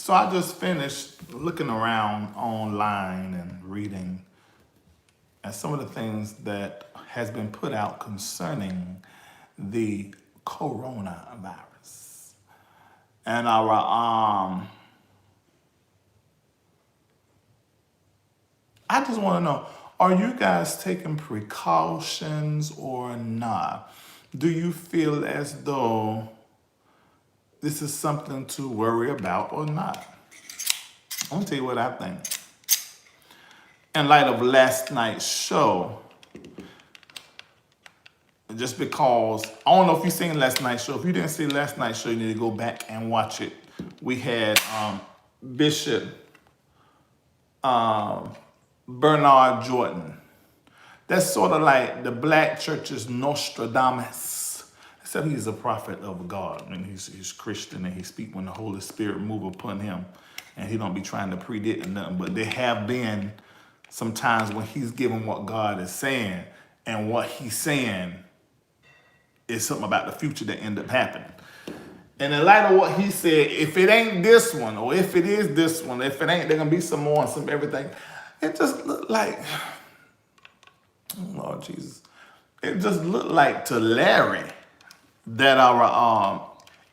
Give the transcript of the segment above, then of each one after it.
So I just finished looking around online and reading at some of the things that has been put out concerning the coronavirus. And I just want to know, are you guys taking precautions or not? Do you feel as though this is something to worry about or not? I'm gonna tell you what I think. In light of last night's show, just because, I don't know if you've seen last night's show. If you didn't see last night's show, you need to go back and watch it. We had Bishop Bernard Jordan. That's sort of like the black church's Nostradamus, except he's a prophet of God. I mean, he's Christian and he speaks when the Holy Spirit move upon him, and he don't be trying to predict or nothing. But there have been some times when he's giving what God is saying, and what he's saying is something about the future that end up happening. And in light of what he said, if it ain't this one, or if it is this one, if it ain't, there's gonna be some more and some everything. It just looked like, oh Lord Jesus, it just looked like to Larry that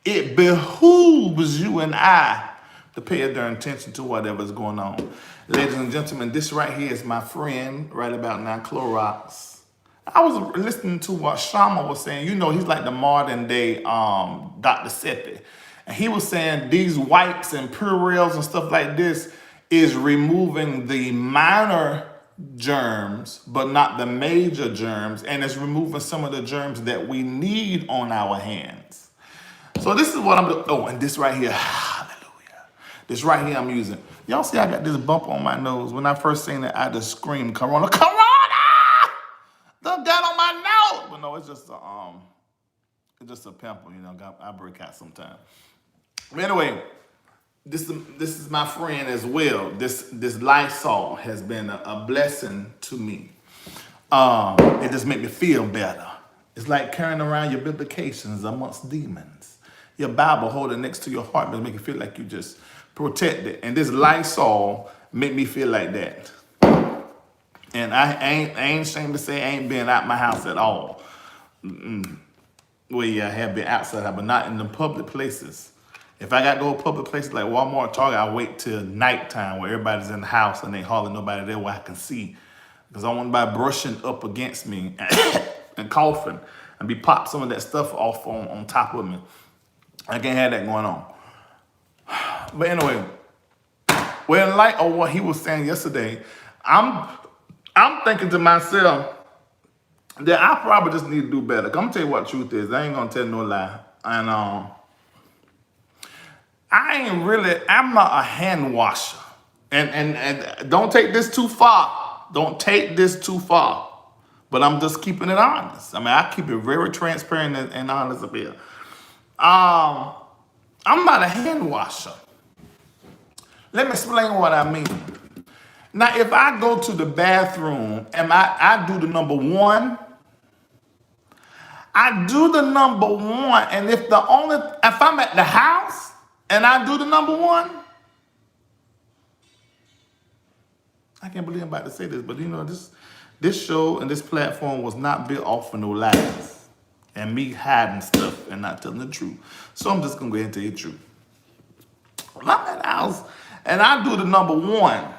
it behooves you and I to pay their attention to whatever's going on. Ladies and gentlemen, this right here is my friend right about now, Clorox. I was listening to what Shama was saying. You know, he's like the modern day Dr. Seppi. And he was saying these wipes and Purells and stuff like this is removing the minor germs, but not the major germs. And it's removing some of the germs that we need on our hands. So this is what I'm doing. Oh, and this right here, hallelujah. This right here I'm using. Y'all see I got this bump on my nose. When I first seen it, I just screamed, Corona, Corona! Done got on my nose. But no, it's just a pimple, you know, I break out sometimes. But anyway, this is my friend as well. This Lysol has been a blessing to me. It just makes me feel better. It's like carrying around your biblications amongst demons. Your Bible, hold it next to your heart, but make it feel like you just protect it. And this Lysol make me feel like that. And I ain't ashamed to say I ain't been out my house at all. Well, yeah, I have been outside, but not in the public places. If I got to go to public places like Walmart, Target, I wait till nighttime where everybody's in the house and ain't hardly nobody there where I can see. Because I want nobody brushing up against me and coughing and be pop some of that stuff off on top of me. I can't have that going on. But anyway, well, in light of what he was saying yesterday, I'm thinking to myself that I probably just need to do better. I'm gonna tell you what the truth is. I ain't gonna tell no lie. And I'm not a hand washer. And don't take this too far. Don't take this too far. But I'm just keeping it honest. I mean, I keep it very transparent and honest up here. I'm not a hand washer. Let me explain what I mean. Now, if I go to the bathroom and I do the number one, and if I'm at the house and I do the number one, I can't believe I'm about to say this, but you know, this show and this platform was not built off of no lies and me hiding stuff and not telling the truth. So I'm just gonna go ahead and tell you the truth. When I'm at the house and I do the number one,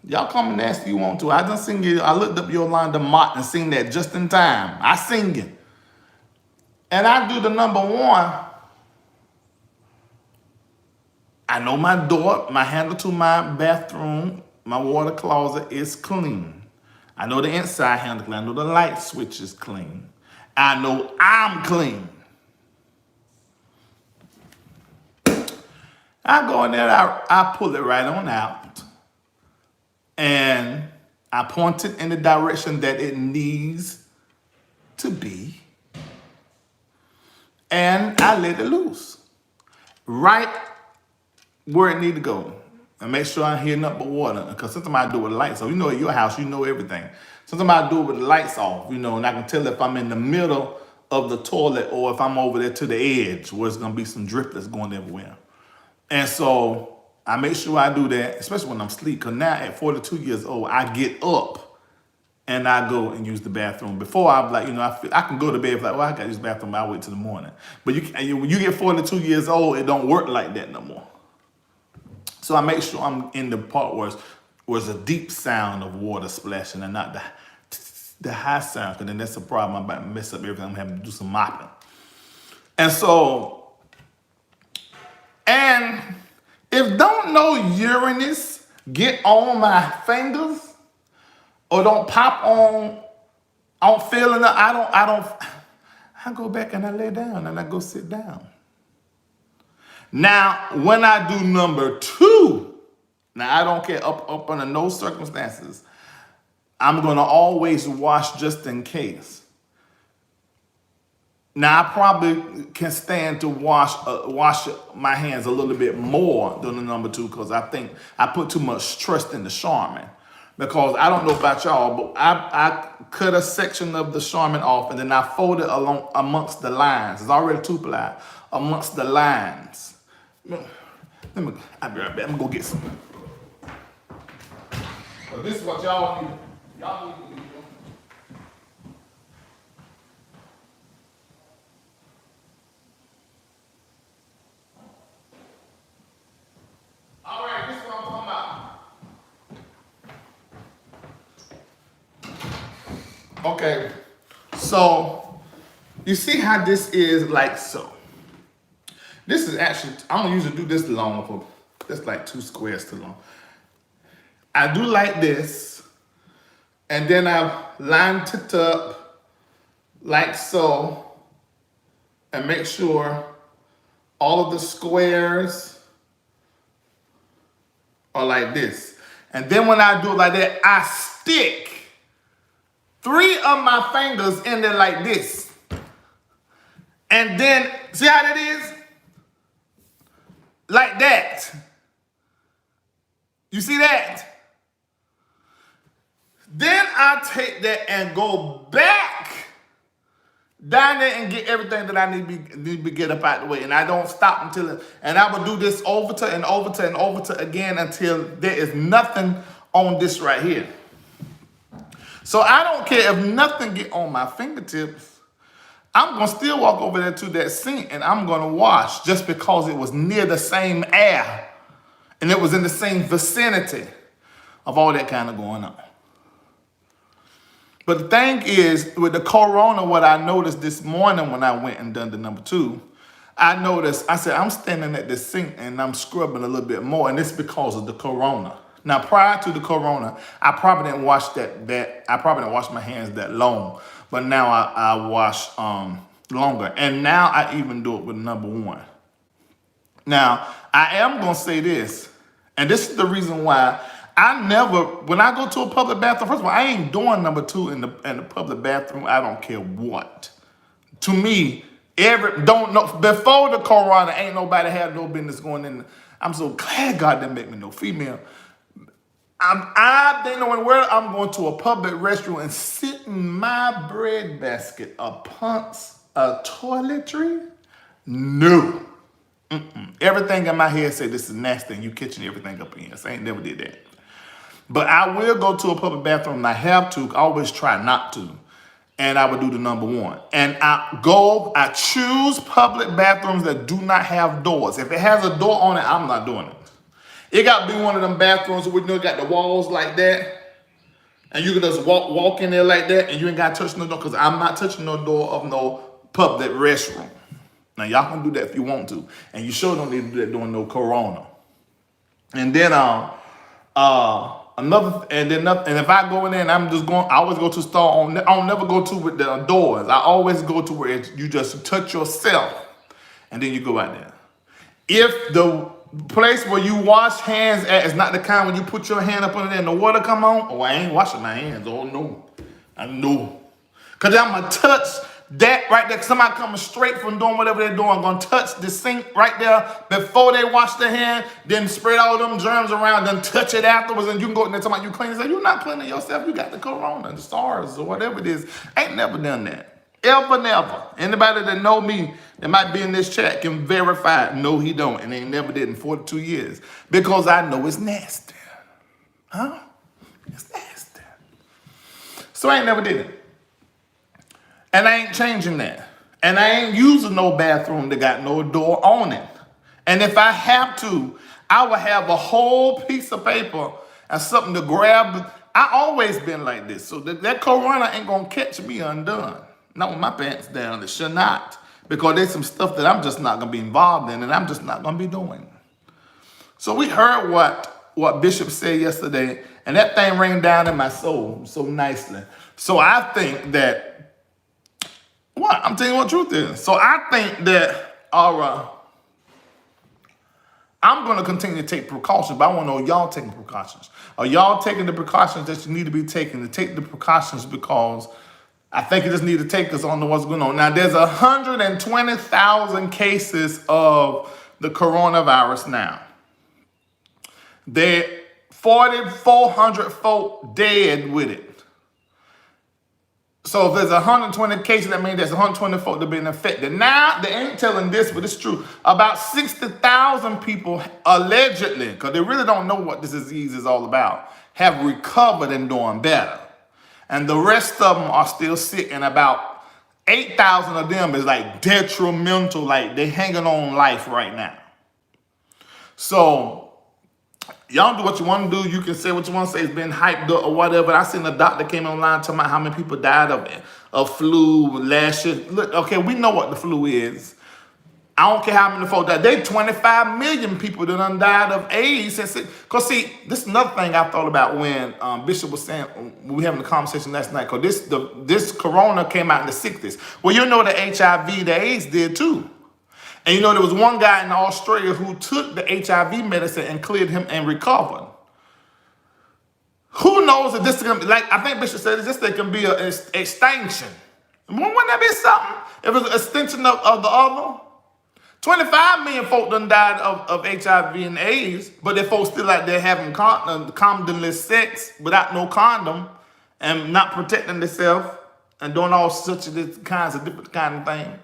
y'all come and ask if you want to. I done sing it. I looked up Yolanda Mott and sing that just in time. I sing it. And I do the number one. I know my door, my handle to my bathroom, my water closet is clean. I know the inside handle clean. I know the light switch is clean. I know I'm clean. I go in there, I pull it right on out. And I point it in the direction that it needs to be. And I let it loose. Right where it needs to go. And make sure I'm heating up the water. Because sometimes I do it with the lights off. You know, at your house, you know everything. Sometimes I do it with the lights off, you know, and I can tell if I'm in the middle of the toilet or if I'm over there to the edge where it's going to be some driplets going everywhere. And so I make sure I do that, especially when I'm asleep. Because now at 42 years old, I get up and I go and use the bathroom. Before I'm like, I can go to bed like, well, I got to use the bathroom. I'll wait till the morning. But when you get 42 years old, it don't work like that no more. So I make sure I'm in the part where it's a deep sound of water splashing and not the high sound. Because then that's the problem. I'm about to mess up everything. I'm having to do some mopping. And so, and if don't know Uranus get on my fingers or don't pop on feeling it, I go back and I lay down and I go sit down. Now, when I do number 2, now I don't care up under no circumstances, I'm gonna always wash just in case. Now, I probably can stand to wash my hands a little bit more than the number 2 because I think I put too much trust in the Charmin. Because I don't know about y'all, but I cut a section of the Charmin off and then I fold it along amongst the lines. It's already 2-ply amongst the lines. I'll be right back. I'm gonna go get some. So this is what y'all need. Y'all need to do. All right, this is what I'm talking about. Okay, so you see how this is like so. This is actually, I don't usually do this long for, that's like 2 squares too long. I do like this, and then I line it up like so, and make sure all of the squares are like this. And then when I do it like that, I stick 3 of my fingers in there like this. And then, see how that is? Like that. You see that? Then I take that and go back down there and get everything that I need to get up out the way. And I don't stop until and I will do this over to and over to and over to again until there is nothing on this right here. So I don't care if nothing get on my fingertips. I'm going to still walk over there to that sink and I'm going to wash just because it was near the same air and it was in the same vicinity of all that kind of going on. But the thing is, with the corona, what I noticed this morning when I went and done the number 2, I said, I'm standing at the sink and I'm scrubbing a little bit more, and it's because of the corona. Now, prior to the corona, I probably didn't wash I probably didn't wash my hands that long, but now I wash longer. And now I even do it with number 1. Now, I am going to say this, and this is the reason why when I go to a public bathroom, first of all, I ain't doing number 2 in the public bathroom. I don't care what. To me, before the corona, ain't nobody had no business going in. I'm so glad God didn't make me no female. I didn't know where I'm going to a public restroom and sit in my bread basket amongst a toiletry. No. Everything in my head said this is nasty and you kitchen everything up in here. So I ain't never did that. But I will go to a public bathroom and I have to. I always try not to. And I would do the number 1. And I choose public bathrooms that do not have doors. If it has a door on it, I'm not doing it. It got to be one of them bathrooms where you got the walls like that. And you can just walk in there like that and you ain't got to touch no door because I'm not touching no door of no public restroom. Now, y'all can do that if you want to. And you sure don't need to do that during no corona. And then, and if I go in there and I always go to a store, I don't never go to with the doors. I always go to where you just touch yourself and then you go out there. If the place where you wash hands at is not the kind when you put your hand up under there and the water come on, I ain't washing my hands. Oh, no. I know. Because I'm going to touch that right there. Somebody coming straight from doing whatever they're doing, I'm going to touch the sink right there before they wash their hand, then spread all them germs around, then touch it afterwards, and you can go in there talking about you clean. Say, you're not cleaning yourself. You got the corona, the SARS, or whatever it is. Ain't never done that. Ever, never. Anybody that know me that might be in this chat can verify, no, he don't. And they never did in 42 years. Because I know it's nasty. Huh? It's nasty. So I ain't never did it. And I ain't changing that. And I ain't using no bathroom that got no door on it. And if I have to, I will have a whole piece of paper and something to grab. I always been like this. So that corona ain't going to catch me undone. Not with my pants down. It should not. Because there's some stuff that I'm just not going to be involved in and I'm just not going to be doing. So we heard what Bishop said yesterday, and that thing rained down in my soul so nicely. So I think that, I'm telling you what the truth is. So I think that, I'm going to continue to take precautions, but I want to know y'all taking precautions. Are y'all taking the precautions that you need to be taking? To take the precautions because I think you just need to take because I don't know what's going on. Now, there's 120,000 cases of the coronavirus now. There 4,400 folk dead with it. So if there's 120 cases, that means there's 120 folk that have been infected. Now, they ain't telling this, but it's true. About 60,000 people allegedly, because they really don't know what this disease is all about, have recovered and doing better. And the rest of them are still sick, and about 8,000 of them is like detrimental, like they're hanging on life right now. So y'all do what you want to do. You can say what you want to say. It's been hyped up or whatever. I seen a doctor came online talking about how many people died of flu last year. Look, okay, we know what the flu is. I don't care how many folks died. They 25 million people that done died of AIDS. Because see, this is another thing I thought about when Bishop was saying, we were having a conversation last night, because this corona came out in the 60s. Well, you know the HIV, the AIDS did too. And you know there was one guy in Australia who took the HIV medicine and cleared him and recovered. Who knows if this is going to be, like I think Bishop said, this thing can be an extinction. Wouldn't that be something? If it's an extension of the other? 25 million folk done died of HIV and AIDS, but there folks still out there having condomless sex without no condom and not protecting themselves and doing all such kinds of different kind of things.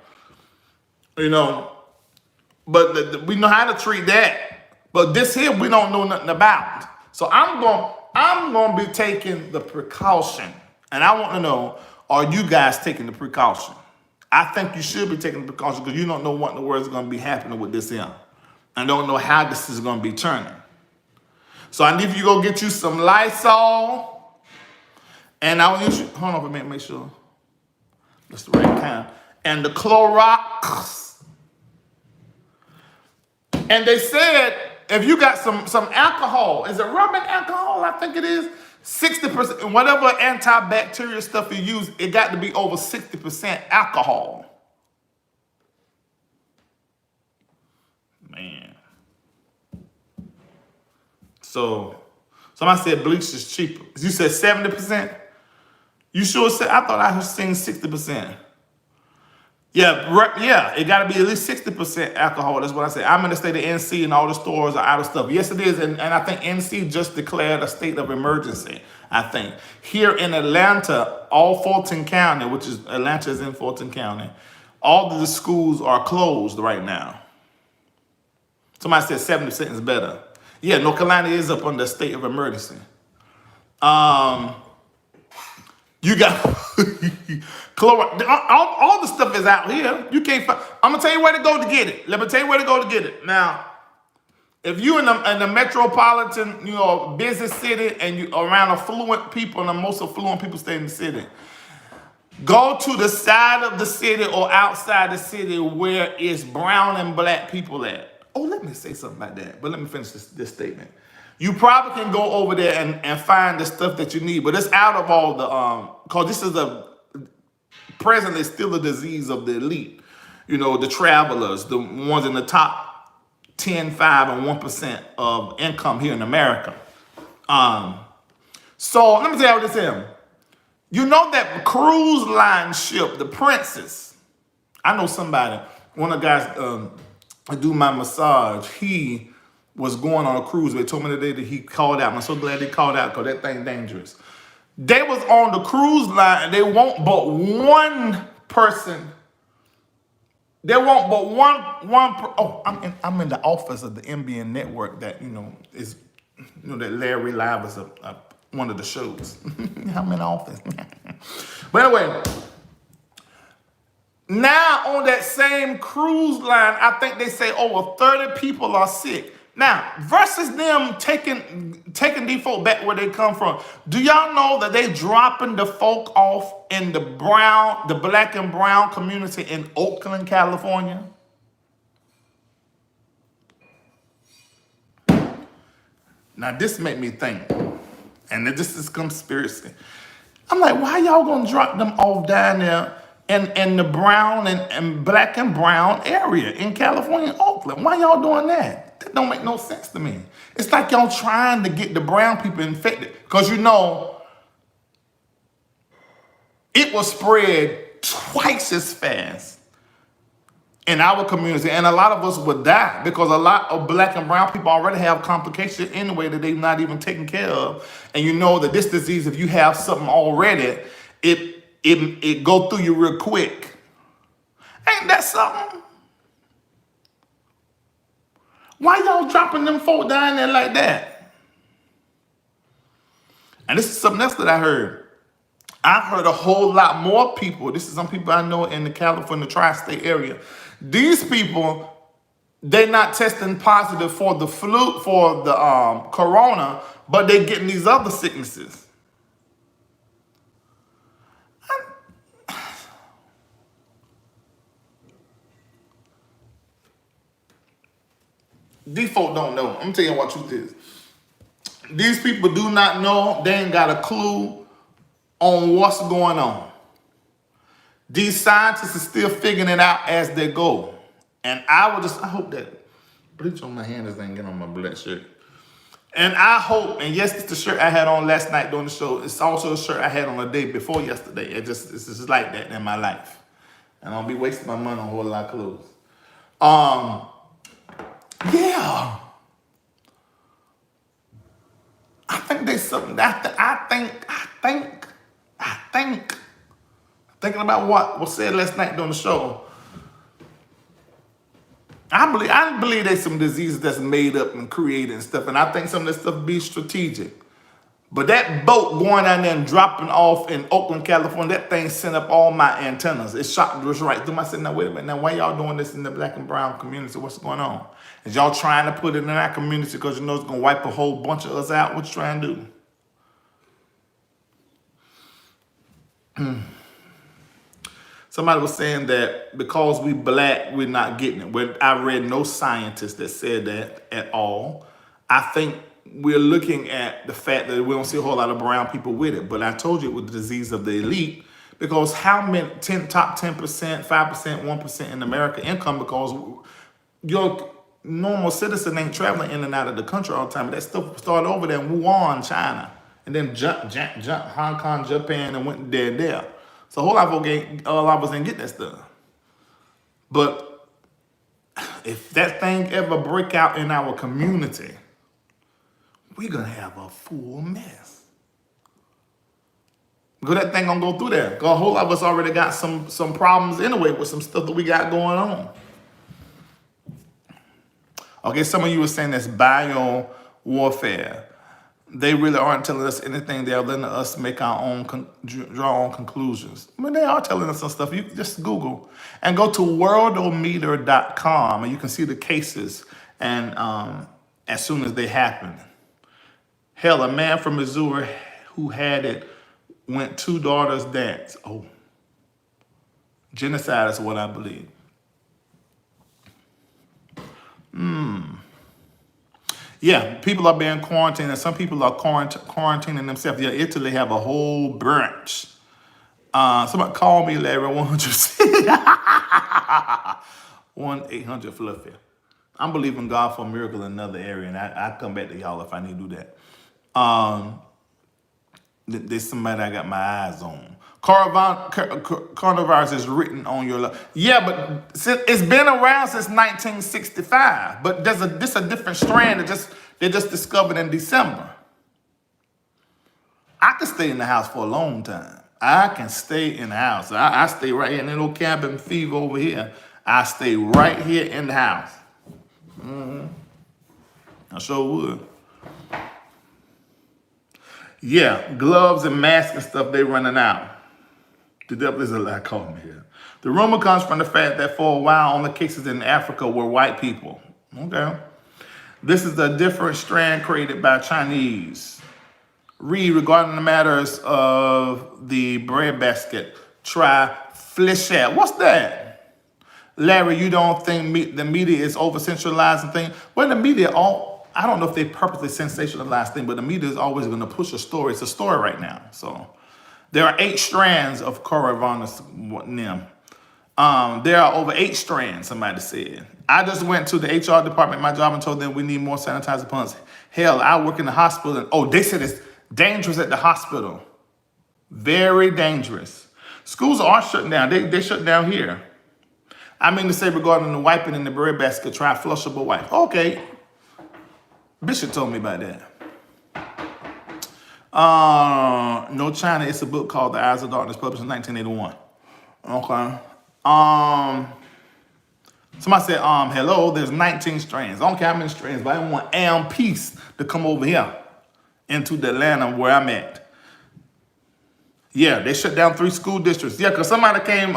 You know, but we know how to treat that. But this here we don't know nothing about. So I'm going to be taking the precaution. And I want to know, are you guys taking the precaution? I think you should be taking the precaution because you don't know what in the world is going to be happening with this here. I don't know how this is going to be turning. So I need you to go get you some Lysol. And I'll use you, hold on for a minute, make sure that's the right kind. And the Clorox. And they said, if you got some alcohol, is it rubbing alcohol? I think it is. 60%, whatever antibacterial stuff you use, it got to be over 60% alcohol. Man. So, somebody said bleach is cheaper. You said 70%? You sure said, I thought I was saying 60%. Yeah, it got to be at least 60% alcohol. That's what I said. I'm in the state of NC and all the stores are out of stuff. Yes, it is. And I think NC just declared a state of emergency, I think. Here in Atlanta, all Fulton County, which is Atlanta is in Fulton County, all of the schools are closed right now. Somebody said 70% is better. Yeah, North Carolina is up on the state of emergency. You got Clorox. All the stuff is out here. You can't find. I'm gonna tell you where to go to get it. Let me tell you where to go to get it. Now, if you're in the metropolitan, busy city, and you around affluent people, and the most affluent people stay in the city, go to the side of the city or outside the city where it's brown and black people at. Oh, let me say something about that. But let me finish this statement. You probably can go over there and find the stuff that you need, but it's out of all the, because this is presently still a disease of the elite. The travelers, the ones in the top 10, 5, and 1% of income here in America. So let me tell you what this is. You know that cruise line ship, the Princess. I know somebody, one of the guys I do my massage, he was going on a cruise. They told me today that he called out. I'm so glad he called out because that thing dangerous. They was on the cruise line and they want but one person. There won't but oh, I'm in the office of the MBNNetwork that, is, that LarryReidLive is one of the shows. I'm in the office. But anyway, now on that same cruise line, I think they say over 30 people are sick. Now, versus them taking these folk back where they come from, do y'all know that they dropping the folk off in the black and brown community in Oakland, California? Now, this made me think, and this is conspiracy. I'm like, why y'all gonna drop them off down there in the brown and black and brown area in California, Oakland? Why y'all doing that? That don't make no sense to me. It's like y'all trying to get the brown people infected, because it will spread twice as fast in our community, and a lot of us would die because a lot of black and brown people already have complications anyway that they're not even taking care of. And you know that this disease, if you have something already, it go through you real quick. Ain't that something? Why y'all dropping them folk down there like that? And this is something else that I heard. I've heard a whole lot more people. This is some people I know in the California tri-state area. These people, they're not testing positive for the flu, for the corona, but they're getting these other sicknesses. These folk don't know. I'm telling you what truth is. These people do not know. They ain't got a clue on what's going on. These scientists are still figuring it out as they go. And I hope that bleach on my hand doesn't get on my black shirt. And I hope, and yes, it's the shirt I had on last night during the show. It's also a shirt I had on the day before yesterday. It's just like that in my life. And I'll be wasting my money on a whole lot of clothes. Yeah. I think there's something that thinking about what was said last night during the show. I believe there's some diseases that's made up and created and stuff, and I think some of this stuff be strategic. But that boat going down there and dropping off in Oakland, California, that thing sent up all my antennas. It shot just right through my. I said, now wait a minute, now why y'all doing this in the black and brown community? What's going on? Is y'all trying to put it in our community because you know it's gonna wipe a whole bunch of us out? What you trying to do? Somebody was saying that because we black, we're not getting it. But I read no scientist that said that at all. I think we're looking at the fact that we don't see a whole lot of brown people with it. But I told you it was the disease of the elite, because how many top 10%, 5%, 1% in America income, because your normal citizen ain't traveling in and out of the country all the time. That stuff started over there in Wuhan, China, and then jumped Hong Kong, Japan, and went there. So a whole lot of us didn't get that stuff. But if that thing ever break out in our community, we're gonna have a full mess. Because that thing gonna go through there. Because a whole lot of us already got some problems anyway with some stuff that we got going on. Okay, some of you were saying that's bio warfare. They really aren't telling us anything. They're letting us make our own, draw our own conclusions. I mean, they are telling us some stuff. You just Google and go to worldometer.com and you can see the cases and as soon as they happen. Hell, a man from Missouri who had it went 2 daughters dance. Oh, genocide is what I believe. Yeah, people are being quarantined, and some people are quarantining themselves. Yeah, Italy have a whole branch. Somebody call me, Larry, 1-800-FLUFFY. I'm believing God for a miracle in another area, and I'll come back to y'all if I need to do that. There's somebody I got my eyes on. Coronavirus is written on your life. Yeah, but it's been around since 1965. But this a different strand that they just discovered in December. I could stay in the house for a long time. I can stay in the house. I stay right here in that little cabin fever over here. I stay right here in the house. I sure would. Yeah, gloves and masks and stuff, they running out. The devil is a lie, call me here. The rumor comes from the fact that for a while, only cases in Africa were white people. Okay. This is a different strand created by Chinese. Reid, regarding the matters of the breadbasket, try Fleshat. What's that? Larry, you don't think the media is over-sensationalizing things? Well, the media, I don't know if they purposely sensationalize things, but the media is always going to push a story. It's a story right now. So there are 8 strands of coronavirus. There are over 8 strands, somebody said. I just went to the HR department at my job and told them we need more sanitizer pumps. Hell, I work in the hospital. And, they said it's dangerous at the hospital. Very dangerous. Schools are shutting down. They shut down here. I mean to say regarding the wiping in the breadbasket, try flushable wipe. Okay. Bishop told me about that. No China. It's a book called The Eyes of Darkness, published in 1981. Okay. Somebody said, hello, there's 19 strands. I don't care how many strands, but I want peace to come over here into the Atlanta where I'm at. Yeah, they shut down 3 school districts. Yeah, because somebody came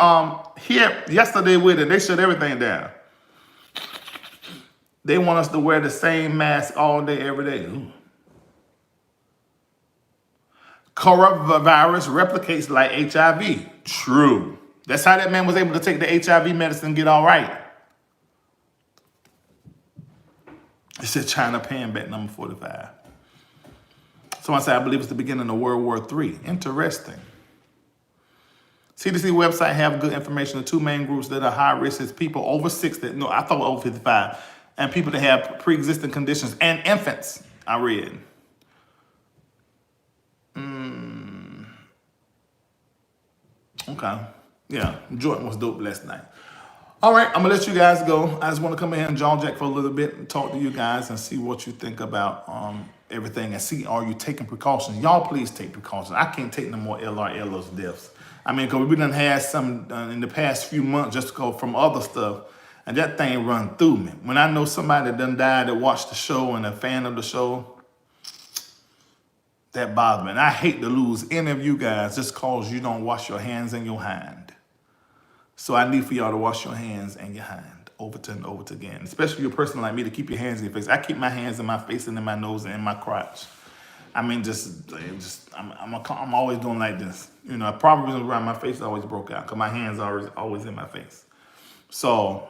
here yesterday with it. They shut everything down. They want us to wear the same mask all day, every day. Ooh. Coronavirus replicates like HIV. True. That's how that man was able to take the HIV medicine and get all right. It said China paying back number 45. Someone said, I believe it's the beginning of World War III. Interesting. CDC website have good information. The 2 main groups that are high risk is people over 60. No, I thought over 55. And people that have pre-existing conditions and infants, I read. Okay. Yeah, Jordan was dope last night. All right, I'm going to let you guys go. I just want to come in here and jaw jack for a little bit and talk to you guys and see what you think about everything and see, are you taking precautions? Y'all please take precautions. I can't take no more LRL's deaths. I mean, because we done had some in the past few months just go from other stuff, and that thing run through me. When I know somebody done died that watched the show and a fan of the show, that bothers me. And I hate to lose any of you guys just because you don't wash your hands and your hand. So I need for y'all to wash your hands and your hand over and over again. Especially a person like me to keep your hands in your face. I keep my hands in my face and in my nose and in my crotch. I mean, I'm always doing like this. You know, probably around my face always broke out because my hands are always in my face. So,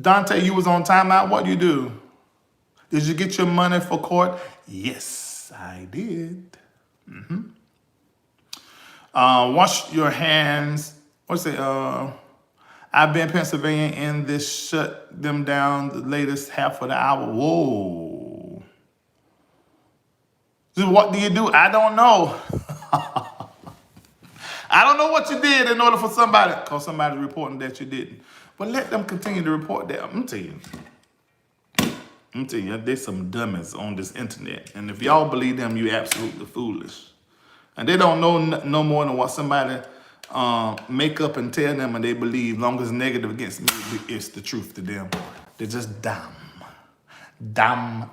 Dante, you was on timeout. What do you do? Did you get your money for court? Yes, I did. Wash your hands. What's it? I've been in Pennsylvania and this shut them down the latest half of the hour. Whoa. So what do you do? I don't know. I don't know what you did in order for somebody, because somebody's reporting that you didn't. But let them continue to report that. I'm telling you, there's some dummies on this internet. And if y'all believe them, you're absolutely foolish. And they don't know no more than what somebody make up and tell them, and they believe, long as it's negative against me, it's the truth to them. They're just dumb. Dumb.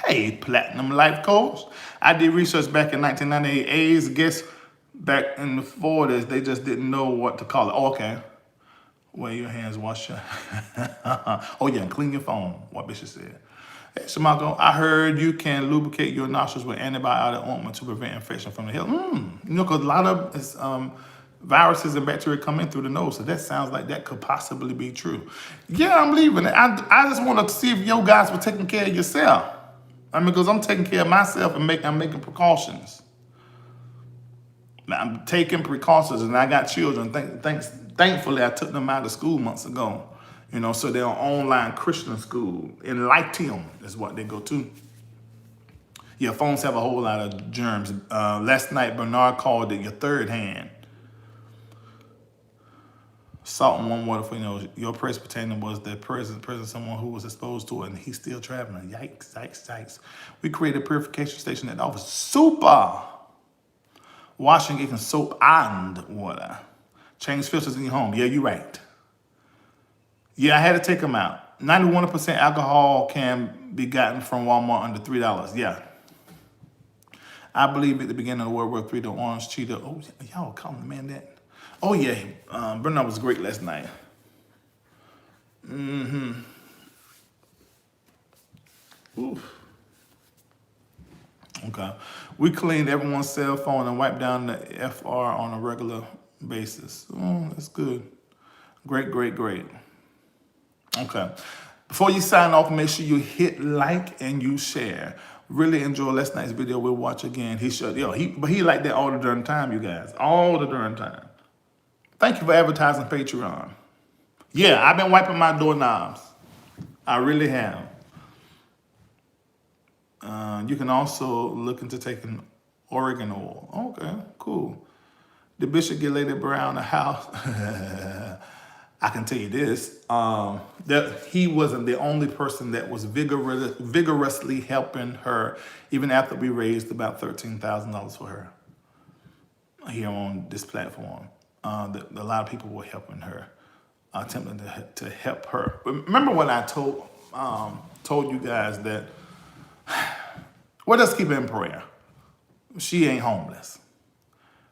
Hey, Platinum Life Coach. I did research back in 1998. AIDS, guess back in the 40s, they just didn't know what to call it. Oh, okay. Wear your hands, wash your oh, yeah, and clean your phone, what Bishop said. Hey, Shamarko, I heard you can lubricate your nostrils with antibiotic ointment to prevent infection from the head. You know, because a lot of viruses and bacteria come in through the nose, so that sounds like that could possibly be true. Yeah, I'm leaving it. I just want to see if you guys were taking care of yourself. I mean, because I'm taking care of myself and I'm making precautions. I'm taking precautions, and I got children. Thankfully, I took them out of school months ago. You know, so they're on online Christian school. Enlighten is what they go to. Yeah, phones have a whole lot of germs. Last night, Bernard called it your third hand. Salt and warm water for, your Presbyterian was the present someone who was exposed to it, and he's still traveling. Yikes, yikes, yikes. We created a purification station that offers super washing, even soap and water. Change filters in your home. Yeah, you're right. Yeah, I had to take them out. 91% alcohol can be gotten from Walmart under $3. Yeah. I believe at the beginning of World War III, the orange cheetah. Oh, y'all calling the man that? Oh, yeah. Bernard was great last night. Oof. Okay. We cleaned everyone's cell phone and wiped down the FR on a regular basis. Oh, that's good. Great, great, great. Okay. Before you sign off, make sure you hit like and you share. Really enjoy last night's video. We'll watch again. But he like that all the darn time, you guys. All the darn time. Thank you for advertising Patreon. Yeah, I've been wiping my doorknobs. I really have. You can also look into taking oregano oil. Okay, cool. Did Bishop get Lady Brown a house? I can tell you this, that he wasn't the only person that was vigorously helping her, even after we raised about $13,000 for her here on this platform. A lot of people were helping her, attempting to help her. But remember when I told you guys that, well, let's keep it in prayer. She ain't homeless.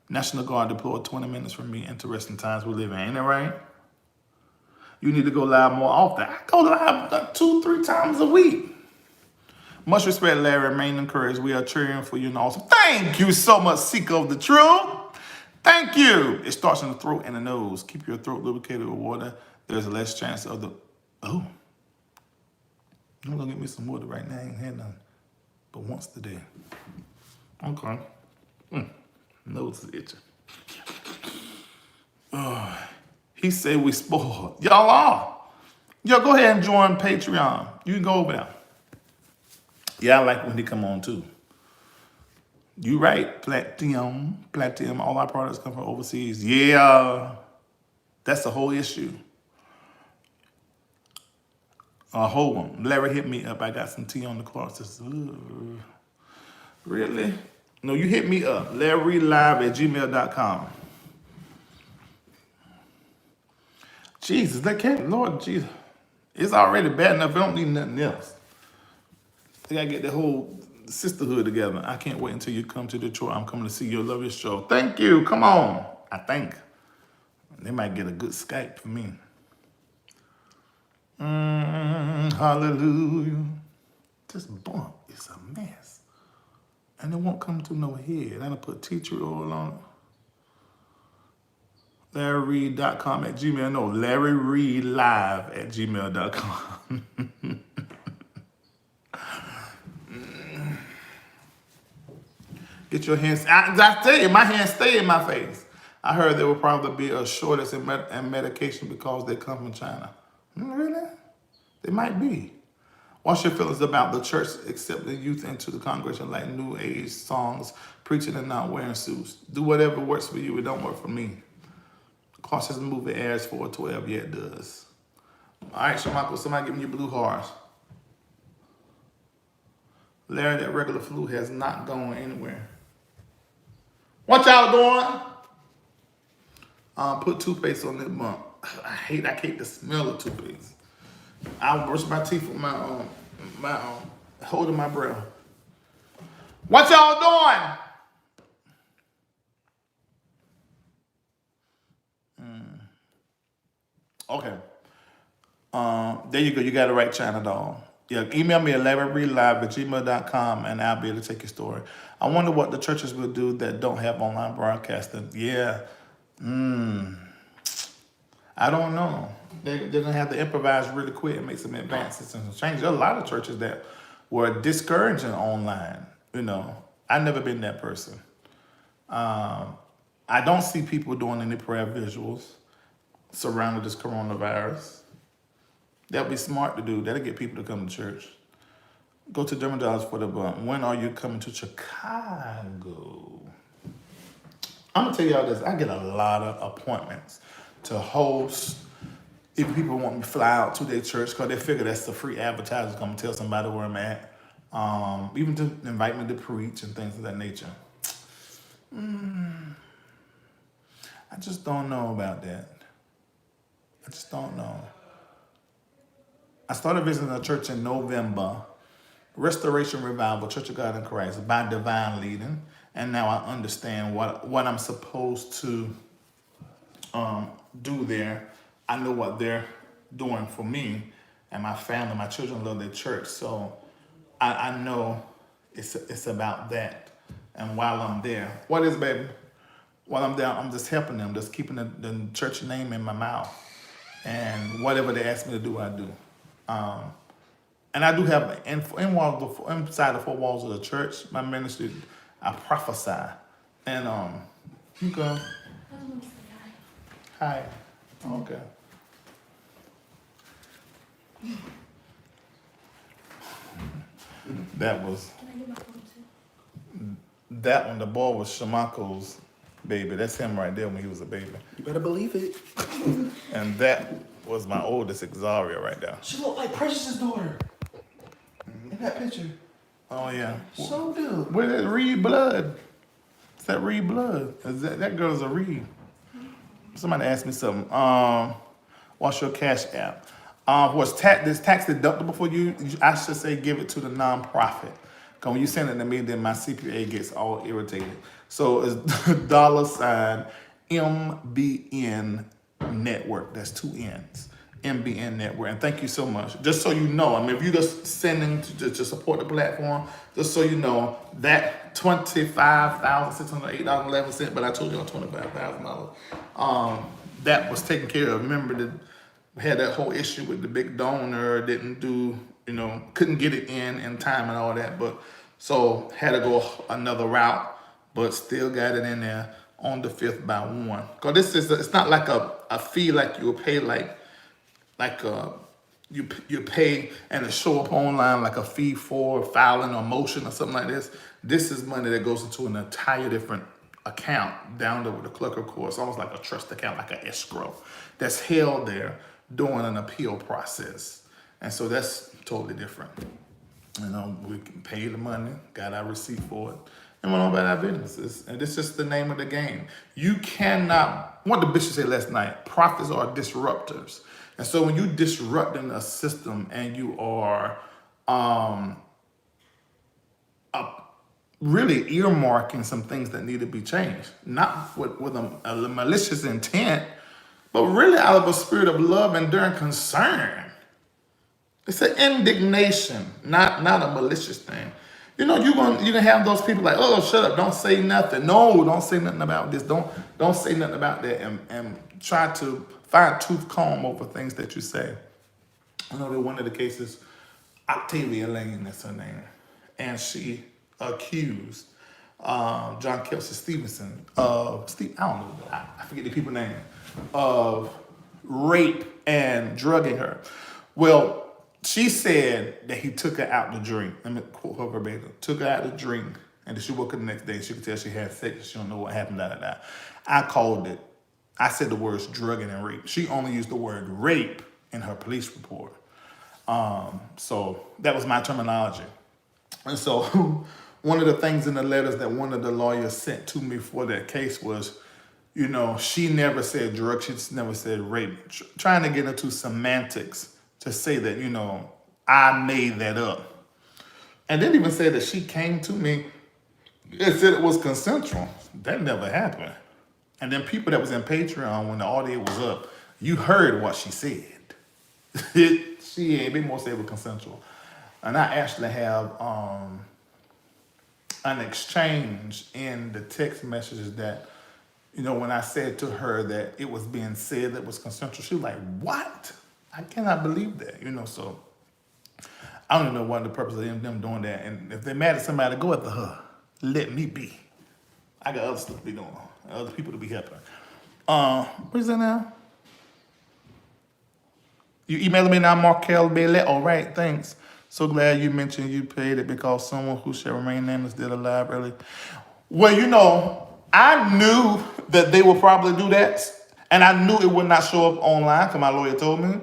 National Guard deployed 20 minutes from me. Interesting times we live in, ain't that right? You need to go live more often. I go live 2-3 times a week. Much respect, Larry. Remain encouraged. We are cheering for you and also. Thank you so much, seeker of the truth. Thank you. It starts in the throat and the nose. Keep your throat lubricated with water. There's less chance of the. Oh. I'm going to get me some water right now. I ain't had none. But once today. Okay. Nose is itching. Oh. He said we spoiled. Y'all are. Yo, go ahead and join Patreon. You can go over there. Yeah, I like when they come on too. You right, Platinum. All our products come from overseas. Yeah. That's the whole issue. Hold on. Larry hit me up. I got some tea on the Clorox. Really? No, you hit me up. LarryReidLive@gmail.com. Jesus, that can't, Lord Jesus. It's already bad enough. They don't need nothing else. They gotta get the whole sisterhood together. I can't wait until you come to Detroit. I'm coming to see you. Love your show. Thank you. Come on. I think. They might get a good Skype for me. Hallelujah. This bump is a mess. And it won't come to no head. I'm gonna put tea tree oil on it. LarryReid.com@gmail. No, LarryReidLive@gmail.com. Get your hands. I tell you, my hands stay in my face. I heard there will probably be a shortage in medication because they come from China. Really? They might be. What's your feelings about the church accepting youth into the congregation like New Age songs, preaching and not wearing suits? Do whatever works for you. It don't work for me. Cautious movie airs 412. Yeah, it does. All right, Shamako, somebody give me your blue hearts. Larry, that regular flu has not gone anywhere. What y'all doing? Put toothpaste on that bump. I hate the smell of toothpaste. I brush my teeth with my holding my breath. What y'all doing? Okay. There you go. You got it right, China doll. Yeah, email me at LarryReidLive@gmail.com and I'll be able to take your story. I wonder what the churches will do that don't have online broadcasting. Yeah. I don't know. They're going to have to improvise really quick and make some advances and some changes. There are a lot of churches that were discouraging online. I've never been that person. I don't see people doing any prayer visuals surrounding this coronavirus. That'd be smart to do. That'll get people to come to church. Go to Dermatologist for the bump. When are you coming to Chicago? I'm going to tell y'all this. I get a lot of appointments to host. If people want me to fly out to their church, because they figure that's the free advertiser, come tell somebody where I'm at. Even to invite me to preach and things of that nature. I just don't know about that. I just don't know. I started visiting a church in November, Restoration Revival, Church of God in Christ, by divine leading. And now I understand what I'm supposed to do there. I know what they're doing for me and my family. My children love their church. So I know it's about that. And while I'm there, what is, baby? While I'm there, I'm just helping them, just keeping the church name in my mouth. And whatever they ask me to do, I do. And I do have, inside the four walls of the church, my ministry, I prophesy. And you go. Hi. Okay. That one, the boy was Shamako's baby. That's him right there when he was a baby. You better believe it. And that was my oldest, Xaria, right there. She looked like Precious's daughter in that picture. Oh, yeah. So do. Where that Reid blood? Is that Reid blood? That girl's a Reid. Somebody asked me something. What's your cash app? Was this tax deductible for you? I should say give it to the nonprofit. Because when you send it to me, then my CPA gets all irritated. So it's $ MBNNetwork. That's 2 N's. MBNNetwork. And thank you so much. Just so you know, I mean, if you're just sending to support the platform, just so you know, that $25,608.11, but I told you on $25,000. That was taken care of. Remember that we had that whole issue with the big donor, didn't do, couldn't get it in time and all that. But so had to go another route, but still got it in there on the 5th by 1. Because it's not like a fee like you would pay you pay and it show up online like a fee for filing or motion or something like this. This is money that goes into an entire different account down there with the clerk of course, almost like a trust account, like an escrow that's held there during an appeal process. And so that's totally different. We can pay the money, got our receipt for it, and went on about our businesses. And this is the name of the game. You cannot, what the bishop said last night, prophets are disruptors. And so when you disrupting a system and you are really earmarking some things that need to be changed, not with a malicious intent, but really out of a spirit of love and enduring concern. It's an indignation, not a malicious thing. You're gonna have those people like, oh, shut up, don't say nothing. No, don't say nothing about this. Don't say nothing about that, and try to find tooth comb over things that you say. I know that one of the cases, Octavia Lane, that's her name, and she accused John Kelsey Stevenson of, I forget the people's name, of rape and drugging her. Well, she said that he took her out to drink. Let me quote her verbatim. Took her out to drink, and then she woke up the next day. She could tell she had sex. She don't know what happened, I called it. I said the words drugging and rape. She only used the word rape in her police report. So that was my terminology. And so one of the things in the letters that one of the lawyers sent to me for that case was, she never said drug, she just never said rape. Trying to get into semantics to say that, I made that up. And didn't even say that she came to me and said it was consensual. That never happened. And then people that was in Patreon, when the audio was up, you heard what she said. She ain't been more say it was consensual. And I actually have an exchange in the text messages that, when I said to her that it was being said that was consensual, she was like, what? I cannot believe that, so I don't know what the purpose of them doing that. And if they're mad at somebody, go after her. Let me be. I got other stuff to be doing, other people to be helping. Where's that now? You emailing me now, Markel Bailey? All right, thanks. So glad you mentioned you paid it because someone who shall remain nameless did a live early. Well, I knew that they would probably do that. And I knew it would not show up online because my lawyer told me.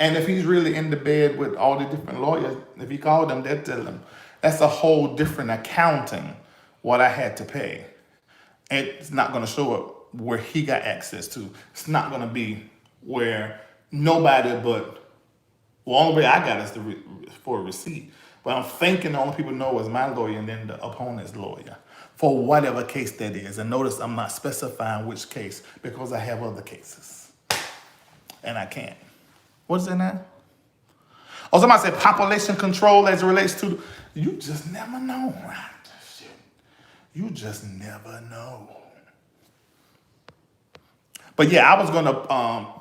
And if he's really in the bed with all the different lawyers, if he called them, they'd tell him that's a whole different accounting what I had to pay. It's not going to show up where he got access to. It's not going to be where nobody but, well, only way I got is for a receipt. But I'm thinking the only people know is my lawyer and then the opponent's lawyer for whatever case that is. And notice I'm not specifying which case because I have other cases and I can't. What is that now? Oh, somebody said population control as it relates to, you just never know, right? Shit. You just never know. But yeah, I was gonna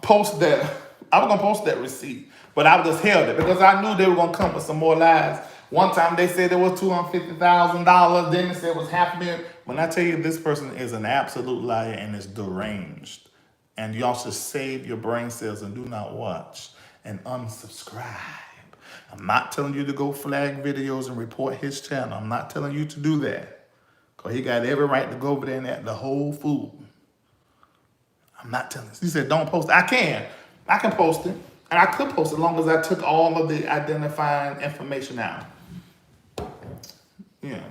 post that. I was gonna post that receipt, but I just held it because I knew they were gonna come with some more lies. One time they said it was $250,000. Then they said it was $500,000. When I tell you this person is an absolute liar and is deranged, and y'all should save your brain cells and do not watch and unsubscribe. I'm not telling you to go flag videos and report his channel. I'm not telling you to do that. Because he got every right to go over there and act the whole fool. I'm not telling you. He said, don't post it. I can. I can post it. And I could post it as long as I took all of the identifying information out. Yeah.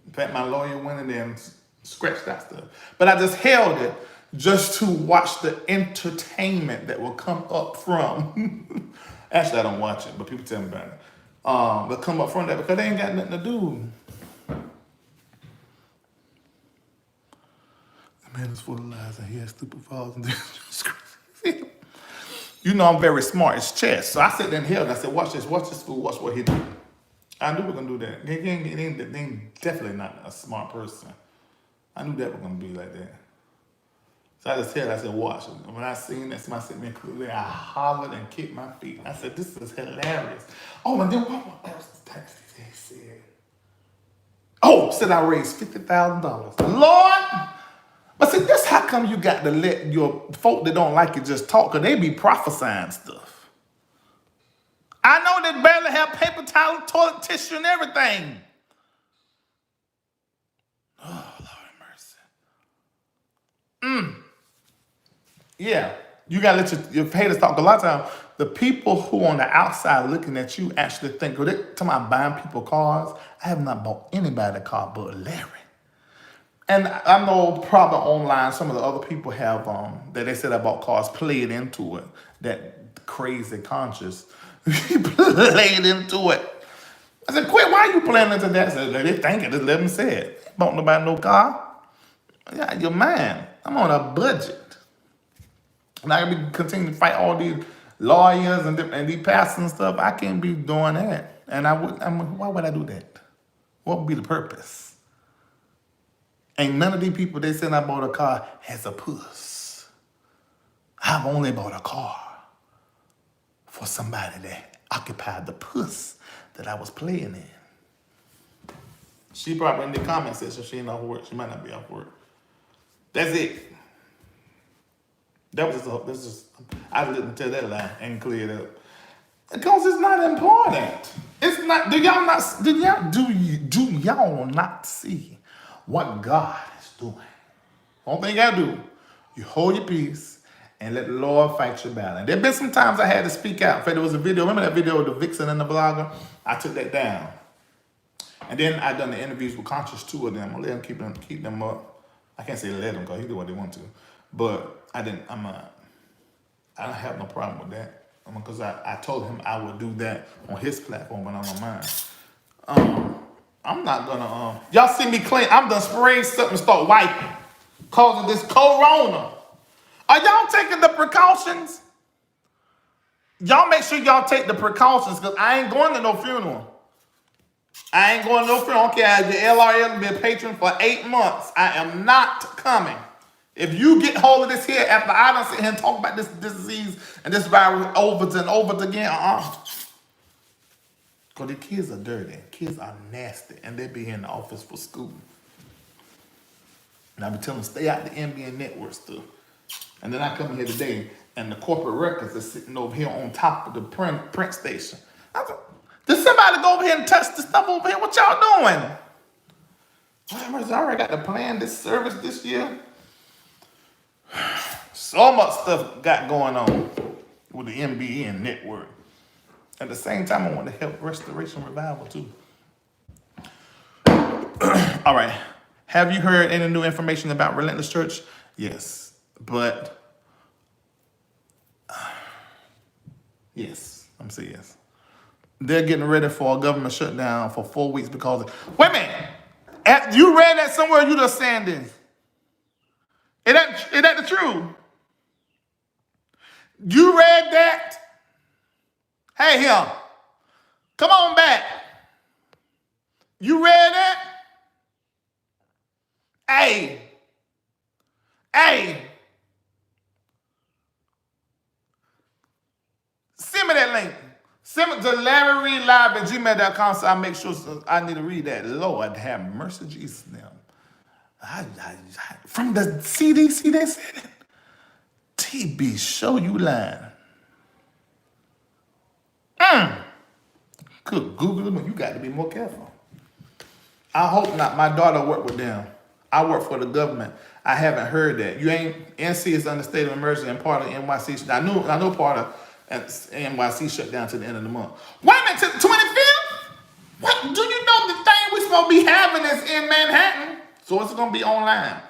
In fact, my lawyer went in there and scratched that stuff. But I just held it just to watch the entertainment that will come up from. Actually, I don't watch it, but people tell me about it. They'll come up from that because they ain't got nothing to do. The man is full of lies and he has stupid faults. You know I'm very smart. It's chess. So I sit there and held. I said, watch this fool, watch what he do. I knew we were going to do that. They ain't definitely not a smart person. I knew that was going to be like that. So I just held. I said, watch it. And when I seen that, somebody sitting there clearly, I hollered and kicked my feet. I said, this is hilarious. Oh, and then what else the text he said? Oh, said I raised $50,000. Lord! But see, this how come you got to let your folk that don't like it just talk, because they be prophesying stuff. I know they barely have paper towel, toilet tissue, and everything. Oh, Lord have mercy. Yeah, you got to let your haters talk. A lot of times, the people who on the outside looking at you actually think, well, they talking about buying people cars. I have not bought anybody a car but Larry. And I know probably online some of the other people have, that they said about cars, played into it. That crazy conscious. He played into it. I said, quit, why are you playing into that? I said, they think it, just let them say it. Don't nobody no car. Yeah, you're mine. I'm on a budget. And I can be continuing to fight all these lawyers and these pastors and stuff. I can't be doing that. And why would I do that? What would be the purpose? Ain't none of these people they said I bought a car has a puss. I've only bought a car for somebody that occupied the puss that I was playing in. She probably in the comment section, she ain't off work. She might not be off work. That's it. That was just I didn't tell that lie and clear it up. Because it's not important. It's not, do y'all not see what God is doing? One thing you gotta do, you hold your peace and let the Lord fight your battle. And there been some times I had to speak out. In fact, there was a video, remember that video of the vixen and the blogger? I took that down. And then I done the interviews with Conscious, two of them. I let them keep them up. I can't say let them because he do what they want to. But I don't have no problem with that. Because I told him I would do that on his platform, but not on mine. I'm not gonna, y'all see me clean. I'm done spraying something and start wiping. Causing this corona. Are y'all taking the precautions? Y'all make sure y'all take the precautions because I ain't going to no funeral. I ain't going to no funeral. Okay, I the LRL been a patron for 8 months. I am not coming. If you get hold of this here after I done sit here and talk about this disease and this virus over and over again, because the kids are dirty. Kids are nasty. And they be in the office for school. And I be telling them, stay out the MBNNetwork stuff. And then I come here today, and the corporate records are sitting over here on top of the print station. I thought, did somebody go over here and touch the stuff over here? What y'all doing? I already got to plan this service this year. So much stuff got going on with the MBNNetwork. At the same time, I want to help Restoration Revival too. All right. Have you heard any new information about Relentless Church? Yes. But, yes. I'm saying yes. They're getting ready for a government shutdown for 4 weeks because wait a minute. You read that somewhere, you just saying this. Is that the truth? You read that? Hey, him. Come on back. You read that? Hey. Send me that link. Send it to LarryReidLive@gmail.com so I make sure I need to read that. Lord have mercy, Jesus. Now, from the CDC, they said it. TB, show you lying. Good Google them. You got to be more careful. I hope not. My daughter worked with them. I work for the government. I haven't heard that. You ain't, NC is under state of emergency and part of NYC. I know part of NYC shut down to the end of the month. Wait a minute, to the 25th? What? Do you know the thing we're supposed to be having is in Manhattan? So it's going to be online.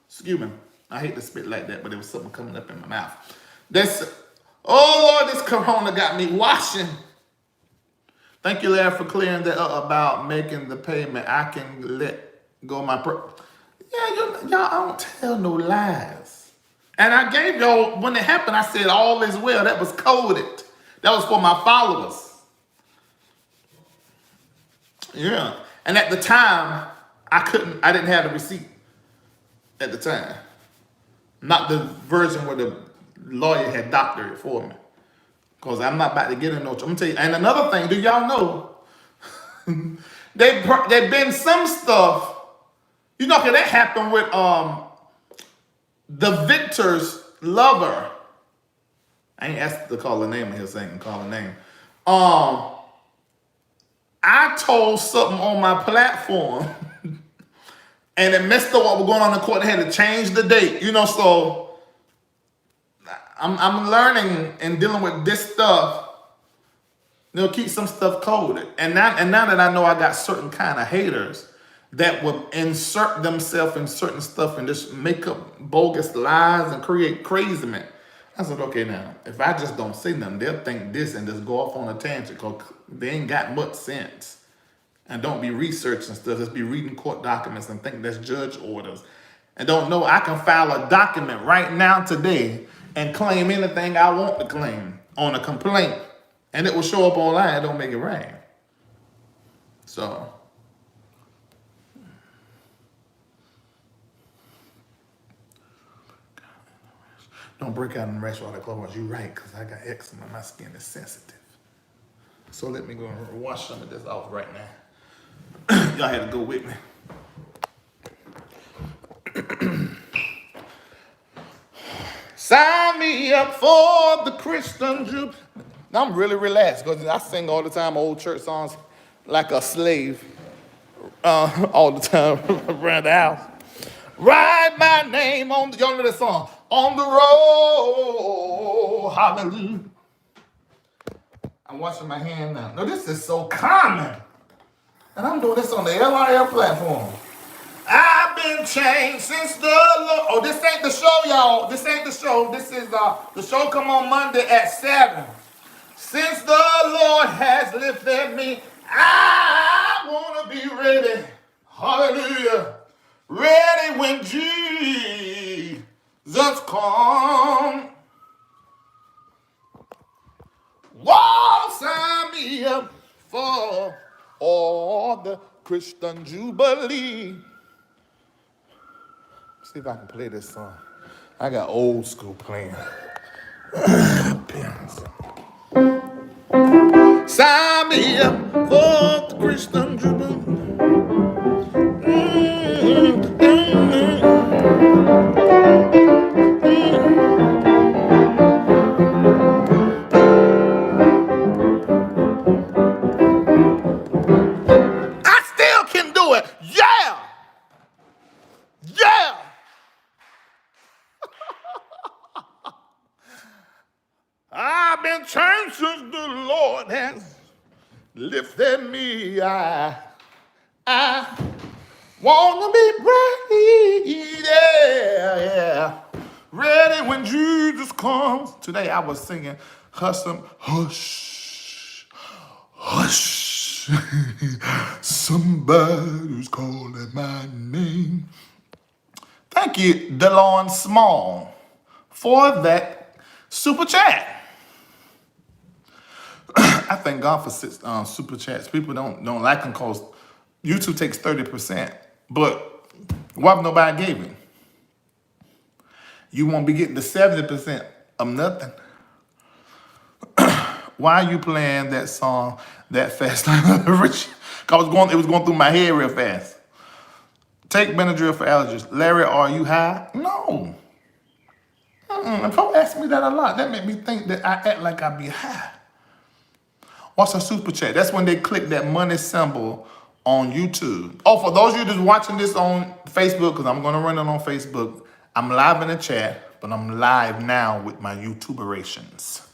Excuse me. I hate to spit like that, but there was something coming up in my mouth. Oh, Lord, this corona got me washing. Thank you, Larry, for clearing that up about making the payment. I can let go of my y'all don't tell no lies. And I gave y'all, when it happened, I said all is well. That was coded. That was for my followers. Yeah. And at the time, I didn't have the receipt at the time. Not the version where the lawyer had doctored it for me. Because I'm not about to get in no trouble. I'm going to tell you. And another thing, do y'all know, there's been some stuff, you know, that happened with the victor's lover. I ain't asked to call her name in here, so I ain't call her name. I told something on my platform, and it messed up what was going on in court. They had to change the date, you know, so I'm learning and dealing with this stuff. They'll keep some stuff coded. And now that I know I got certain kind of haters that will insert themselves in certain stuff and just make up bogus lies and create craziness. I said, okay, now, if I just don't say nothing, they'll think this and just go off on a tangent because they ain't got much sense. And don't be researching stuff. Just be reading court documents and think that's judge orders. And don't know I can file a document right now today and claim anything I want to claim on a complaint. And it will show up online. It don't make it rain. So. Don't break out in rash while the Clorox. You're right, because I got eczema. My skin is sensitive. So let me go and wash some of this off right now. Y'all had to go with me. Sign me up for the Christian Jew. I'm really relaxed because I sing all the time old church songs like a slave all the time around the house. Write my name on the, y'all know that song, on the road, hallelujah. I'm washing my hand now. No, this is so common. And I'm doing this on the LRL platform. I've been changed since the Lord. Oh, this ain't the show, y'all. This ain't the show. This is the show come on Monday at 7. Since the Lord has lifted me, I want to be ready. Hallelujah. Ready when Jesus comes. Whoa, sign me up for all the Christian Jubilee. See if I can play this song. I got old school playing. Sign me up for the Christian Jubilee. I still can do it. Yeah. Yeah. I've been changed since the Lord has lifted me. I wanna be ready, yeah. Ready when Jesus comes. Today I was singing hush, hush. Somebody's calling my name. Thank you, DeLon Small, for that super chat. I thank God for super chats. People don't like them because YouTube takes 30%. But what if nobody gave it? You won't be getting the 70% of nothing. Why are you playing that song that fast? Rich? Cause it was going through my head real fast. Take Benadryl for allergies. Larry, are you high? No. People ask me that a lot. That made me think that I act like I be high. What's a super chat? That's when they click that money symbol on YouTube. Oh, for those of you that's watching this on Facebook, because I'm going to run it on Facebook, I'm live in the chat, but I'm live now with my YouTuberations.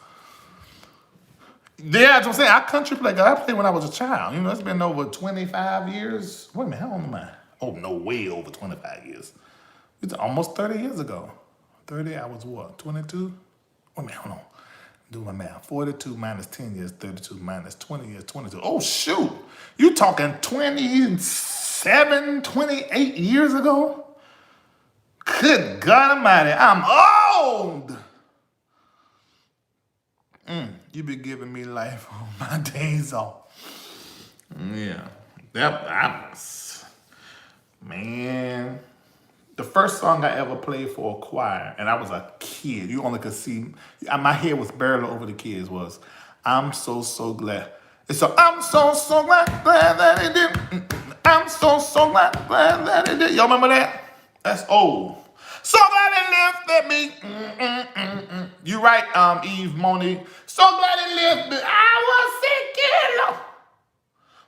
Yeah, that's what I'm saying. I country play. I played when I was a child. You know, it's been over 25 years. Wait a minute, how old am I? Oh, no, way over 25 years. It's almost 30 years ago. 30, I was what, 22? Wait a minute, hold on. Do my math. 42 minus 10 years, 32 minus 20 years, 22. Oh, shoot. You talking 27, 28 years ago? Good God Almighty, I'm old. You be giving me life on my days off. Yeah. Man. The first song I ever played for a choir, and I was a kid. You only could see, my head was barely over the kids, was I'm so glad. It's I'm so glad that it did. I'm so glad that it did. Y'all remember that? That's old. So glad it lifted me. You right, Eve Monique. So glad it lifted me. I was sick.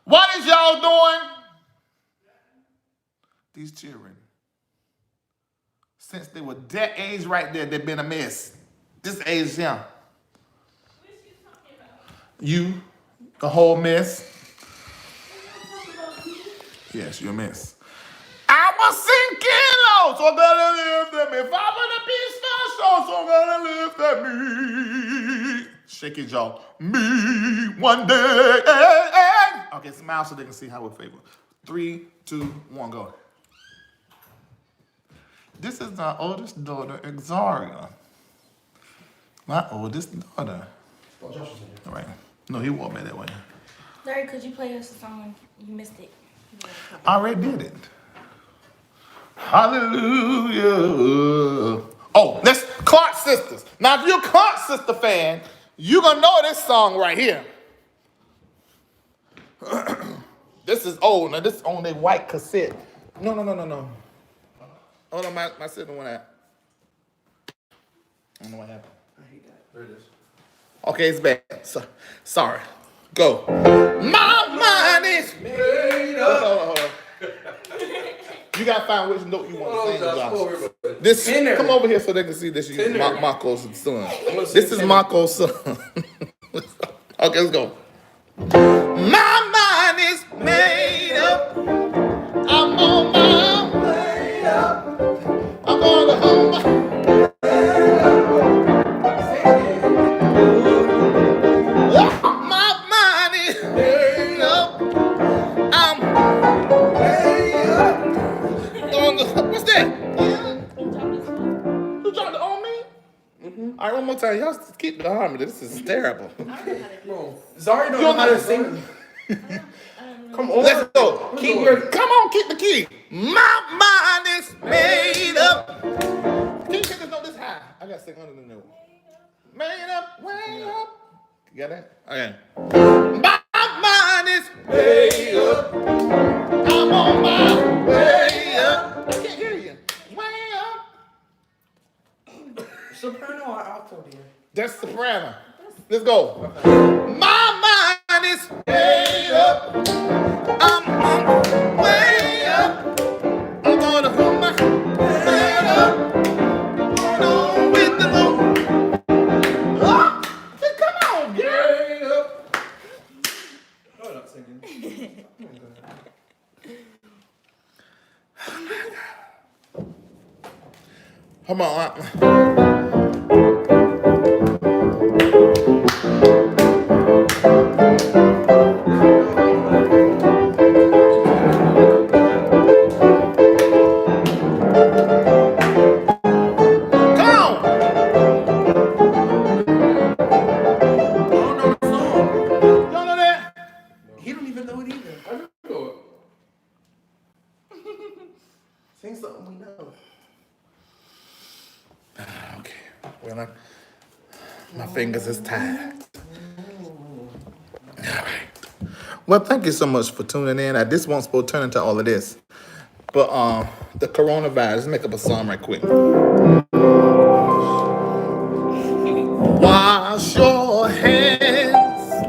What is y'all doing? These children. Since they were that age right there, they've been a mess. This age, yeah. What is she talking about? You, the whole mess. About me? Yes, you're a mess. I was sinking low, so gonna live at me. If I want to be special, so gonna live at me. Shake your jaw. Me one day. Okay, smile so they can see how we favor. 3, 2, 1, go. This is my oldest daughter, Exaria. My oldest daughter. Oh, Josh was in here. All right. No, he walked me that way. Larry, could you play us a song? You missed it. I already did it. Hallelujah. Oh, that's Clark Sisters. Now, if you're a Clark Sister fan, you're going to know this song right here. This is old. Now, this is on a white cassette. No. Hold on, my sister went out. I don't know what happened. I hate that. There it is. Okay, it's back. Sorry. Go. My mind is Made up. Hold on. You gotta find which note you want to sing, Josh. Over. This, Tenor. come over here so they can see this is Tenor. Marco's son. Let's This see is tenor. Marco's son. Okay, let's go. My mind is made up. I'm on my way up. I'm gonna hold my. My mind is made up. I'm way up. What's that? You trying to own me? All right, one more time. Y'all keep the harmony. This is terrible. Bro, Zari don't know how to sing. Come on. Let's go. Keep your. Come on, keep the key. My mind is made up. Can you take this note this high? I gotta sing under the note. Made up, way up. You got that? Okay. My mind is made up. I'm on my way up. I can't hear you. Way up. Soprano or alto, dear? That's soprano. Let's go. My mind is made up. I'm on my way up. I'm gonna hold my head up. Going on with the Lord. Oh, come Come on. I don't know the song. You don't know that? He don't even know it either. I do know it. Sing something we know. Okay. Well, my fingers is tired. All right. Well, thank you so much for tuning in. This won't supposed to turn into all of this. But the coronavirus, let's make up a song right quick. Wash your hands.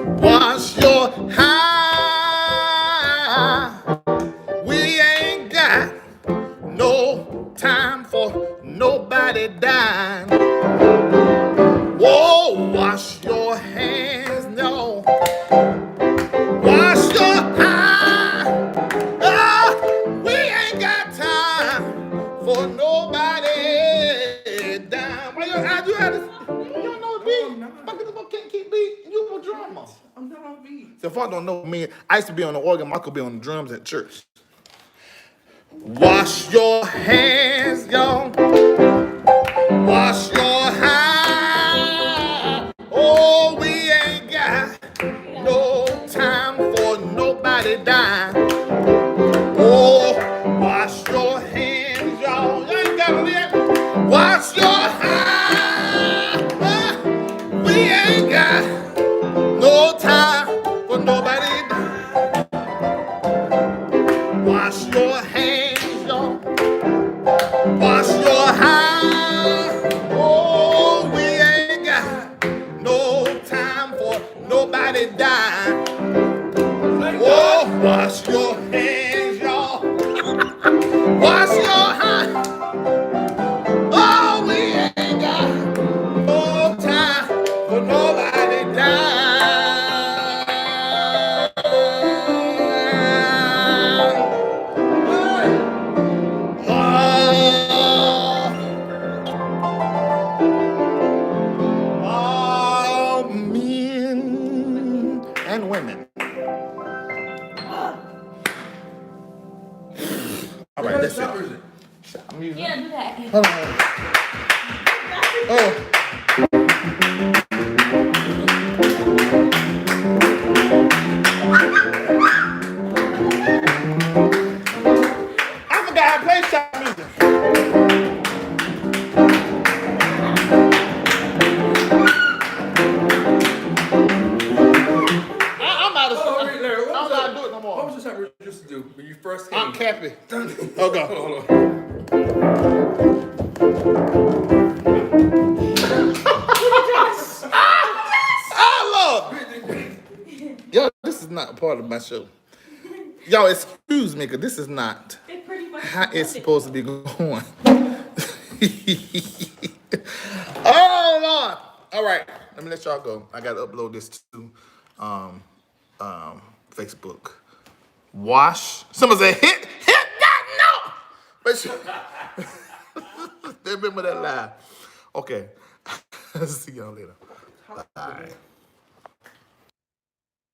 Wash your hands. We ain't got no time for nobody dying. Whoa, wash your hands, no. Wash your hands. Ah, we ain't got time for nobody dying. Why you had this? You don't know the beat. Fuck this boy can't keep beat. You a drummer. I'm not on beat. So if I don't know me, I used to be on the organ. Michael be on the drums at church. Wash your hands, y'all. Wash your hands. Oh, we ain't got no time for nobody dying. Oh, wash your hands, y'all. You ain't got to live. Wash your hands. We ain't got no time for nobody dying. Wash your hands, y'all. Wash your hands. Oh, we ain't got no time for nobody dying. Oh, wash your hands, y'all. Wash your hands. Oh, we ain't got no time for nobody dying. All men and women. All right, that's it. I'm using Yeah, do that. Hold on. Oh. I forgot how to play shop music. I'm out of Oh, stuff. wait, Larry, I don't know how to do it no what more. was the shot we used to do when you first came? I'm Cappy. Hold Oh, go. on, hold on. Oh, Lord. Yo, this is not a part of my show. Y'all, excuse me, because this is not It pretty much how it's supposed to be going. Oh, Lord. All right, let me let y'all go. I got to upload this to Facebook. Wash. Someone say, hit that note. But remember that lie. Okay. See y'all later. Bye.